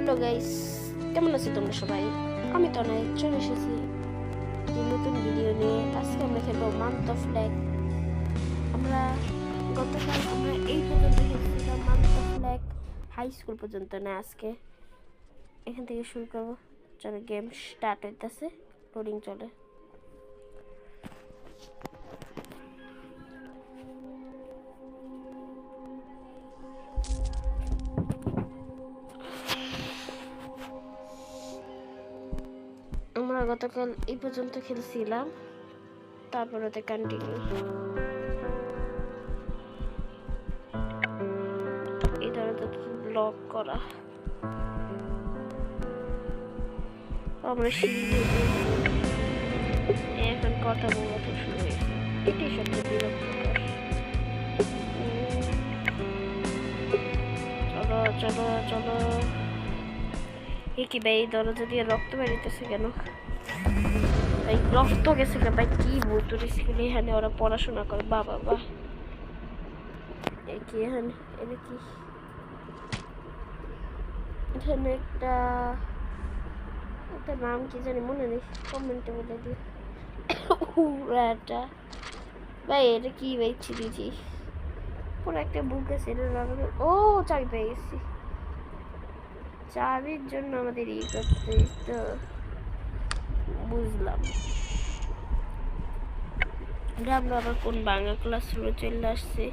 Hello guys, কেমন আছো তোমরা সবাই? আমি তো নাই চলে এসেছি একটি নতুন ভিডিও নিয়ে। আজকে আমরা খেলবো মান্থ অফ ল্যাগ। আমরা গতকাল এই পর্যন্ত খেলছিলাম, month of lag high school পর্যন্ত। না, আজকে এখান থেকে শুরু করবো। চলো, গেম স্টার্ট হইতেছে, লোডিং চলে। আমরা গতকাল এই পর্যন্ত খেলছিলাম, তারপর ওতে কন্টিনিউ। এই ধরনের ব্লক করা আমরা শিখে এখন কথা বলতে শুরু হয়েছে। এটাই সবচেয়ে বিরক্তিকর। চলো চলো চলো। এ কি ভাই, দরজা দিয়ে রক্ত বেরিতেছে কেন? ভাই রক্ত গেছে কেন ভাই? কি বলতো স্কুলে এখানে ওরা পড়াশোনা করে? বাবা বাহ, কি এখানে এটা কি? এখানে একটা নাম কি জানি, মনে নেই, কমেন্টে বলে দিও। ভাই এটা কি ভাই? দিয়েছি পুরো একটা বুক আছে। ও চাবি পেয়ে গেছি। চাবির জন্য আমাদের ই করতে তো বুঝলাম। আমরা আবার কোন বাংলা ক্লাস চলে আসছে।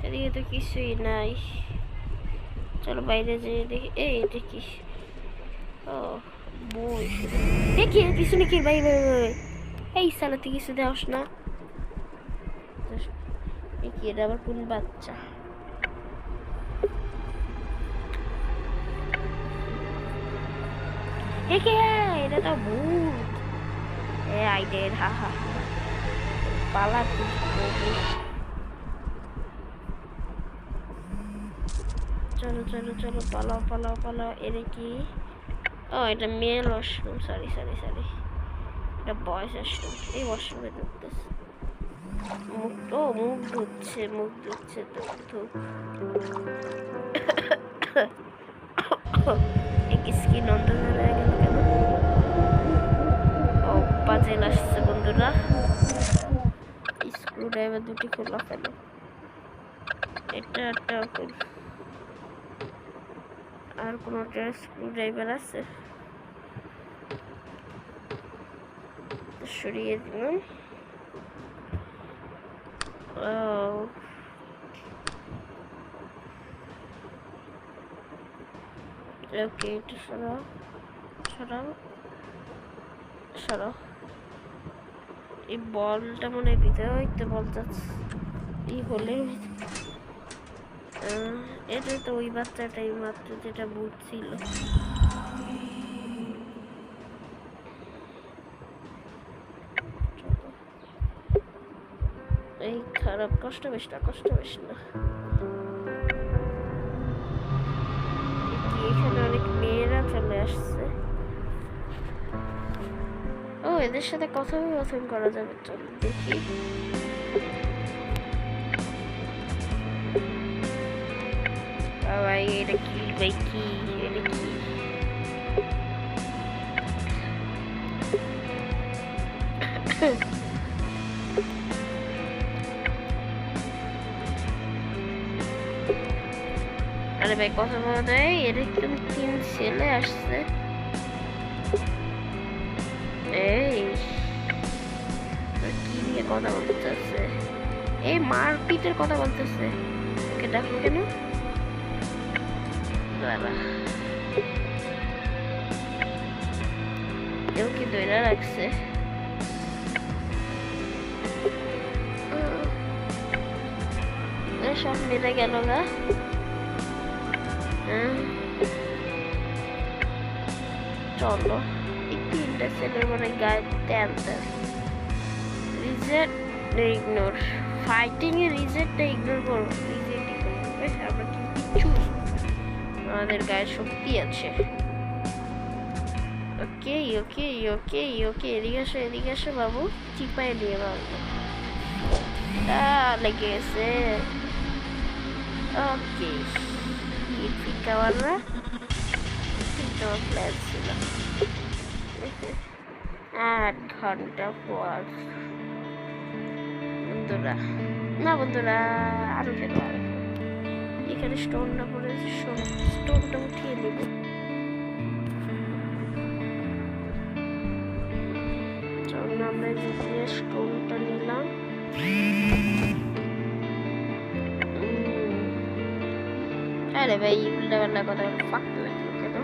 এদিকে তো কিছুই নাই। চলো বাইরে যেয়ে দেখি। এটা কি? ও বই দেখি কিছু নাকি? ভাই ভাই ভাই, এই সালাতে কিছু দেওয়াস না। কি এটা আবার কোন বাচ্চা? এটা তো ভূত। আইডের হা হা পালাতি। চলো চলো চলো, পালাও পালাও পালাও। এটা কি? ও এটা male washroom. Sorry sorry sorry, এটা বয়েজ ওয়াশরুম। এই ওয়াশরুমে ঢুকতেছে। মুখ ধুচ্ছে, মুখ ধুচ্ছে তো। স্কিন অন্ধকার হয়ে গেল কেন? ও পাজেল আসছে বন্ধুরা। স্ক্রু ড্রাইভার দুটি খোলা ফেলো। এটা একটা আর কোনো স্ক্রু ড্রাইভার আছে? সরিয়ে দিলাম। ওকে, এটা সরাও সরাও সরাও। এই বলটা মনে হয় ভিতরে হইতে বল যাচ্ছে। এই হলে এটা তো ওই বাচ্চাটাই মাত্র যেটা বুঝছিল। এই খারাপ, কষ্ট বেশ না, কষ্ট বেশ না। এখানে অনেক মেয়েরা চলে আসছে। ও এদের সাথে কথোপকথন করা যাবে। চল দেখি। ভাই এটা কি? ভাই কি এটা কি? আরে ভাই কথা বলা যায়? এরকম 3 ছেলে আসছে। এই কি নিয়ে কথা বলতেছে? এই মারপিটের কথা বলতেছে। ওকে ডাকলো কেন? কেউ কি দইরা রাখছে? সব মিলে গেল গা। চলো, এই 3টা ছেলের মানে গায়ে তেল দেয়। রিজেক্ট না ইগনোর? ফাইটিং এ রিজেক্ট না ইগনোর করবো? রিজেক্টই করবো। আমরা কিচ্ছু, আমাদের গায়ে শক্তি আছে। ওকে ওকে ওকে ওকে, এদিকে আসো এদিকে আসো বাবু, চিপাই নিয়ে বাবু। লেগে গেছে। ওকে ফিকাওয়ালা কিন্তু প্ল্যান ছিল 8 ঘন্টা পর বন্ধুরা না বন্ধুরা আরো খেলো এখানে স্টোনটা পড়েছে স্টোনটা উঠিয়ে নেব চলুন আমরা যে স্টোনটা নিলাম আরে ভাই উল্টা পাল্টা কথা ফাঁকতে লাগলো কেন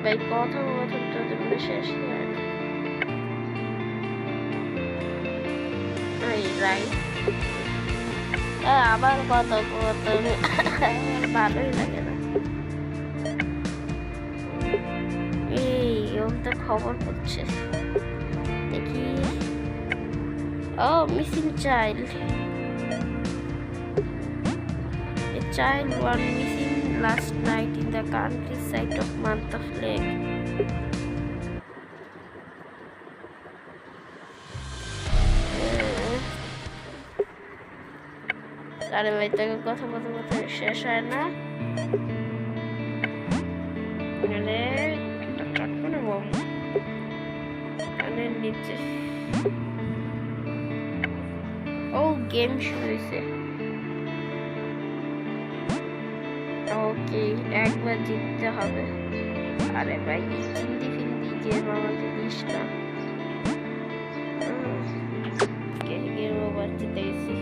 ভাই কথা তোদের মনে শেষ আবার কত ভালোই লাগে না এই তো খবর করছে দেখি ও missing child A child was missing last night in the countryside of Mantaf Lake. আরে ভাই তোকে কথা বলতে শেষ হয় না নিচে ও গেম শুরু হয়েছে ওকে একবার জিততে হবে আরে ভাই হিন্দি গেম আমাকে দিস না গেম ওভার জিতে গেছি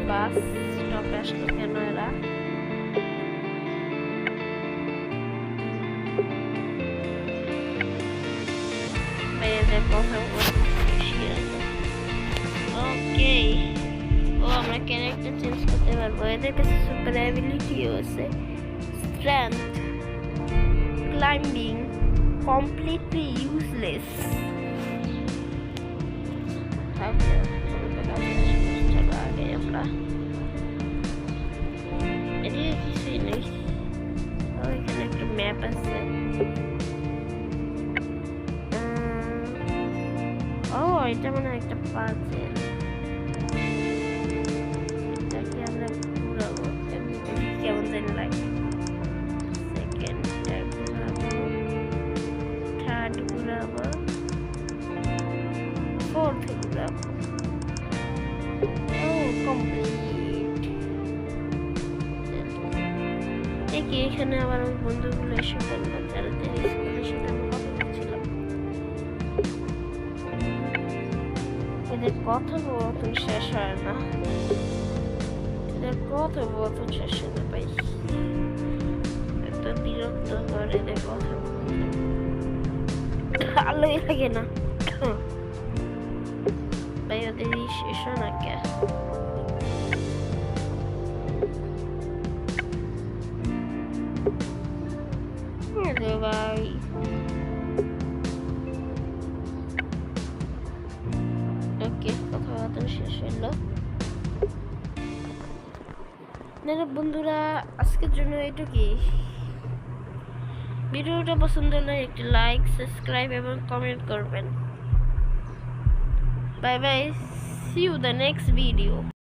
বাস স্টপে আসলো কেন এরা মেয়েদের কথা ওকে ও আমরা ক্যারেক্টার চেঞ্জ করতে পারবো এদের কাছে সুপার অ্যাবিলিটিও আছে স্ট্রেংথ ক্লাইম্বিং কমপ্লিটলি ইউজলেস আগে আমরা এদিকে কিছুই নেই এখানে একটা ম্যাপ আছে ও এটা মানে একটা পাজেল এটাকে আমরা ঘুরাবো কেমন জানি লাগে সেকেন্ডটা ঘুরাবো থার্ড ঘুরাবো ফোর্থ ঘুরাবো ও কমপ্লিট দেখি এখানে আবার ওই বন্ধুগুলো এসে বললো যারা স্কুলের সাথে আমি কথা বলছিলাম এদের কথোপকথন শেষ হয় না এদের কথোপকথন শেষ হয় না ভাই এত বিরক্ত করে এদের কথোপকথন ভালোই লাগে না ভাই ওদের শেষ হয় না কে ভাই ওকে কথাবার্তা শেষ হলো বন্ধুরা আজকের জন্য এটুকুই ভিডিওটা পছন্দ হলে একটি লাইক সাবস্ক্রাইব এবং কমেন্ট করবেন bye bye see you the next video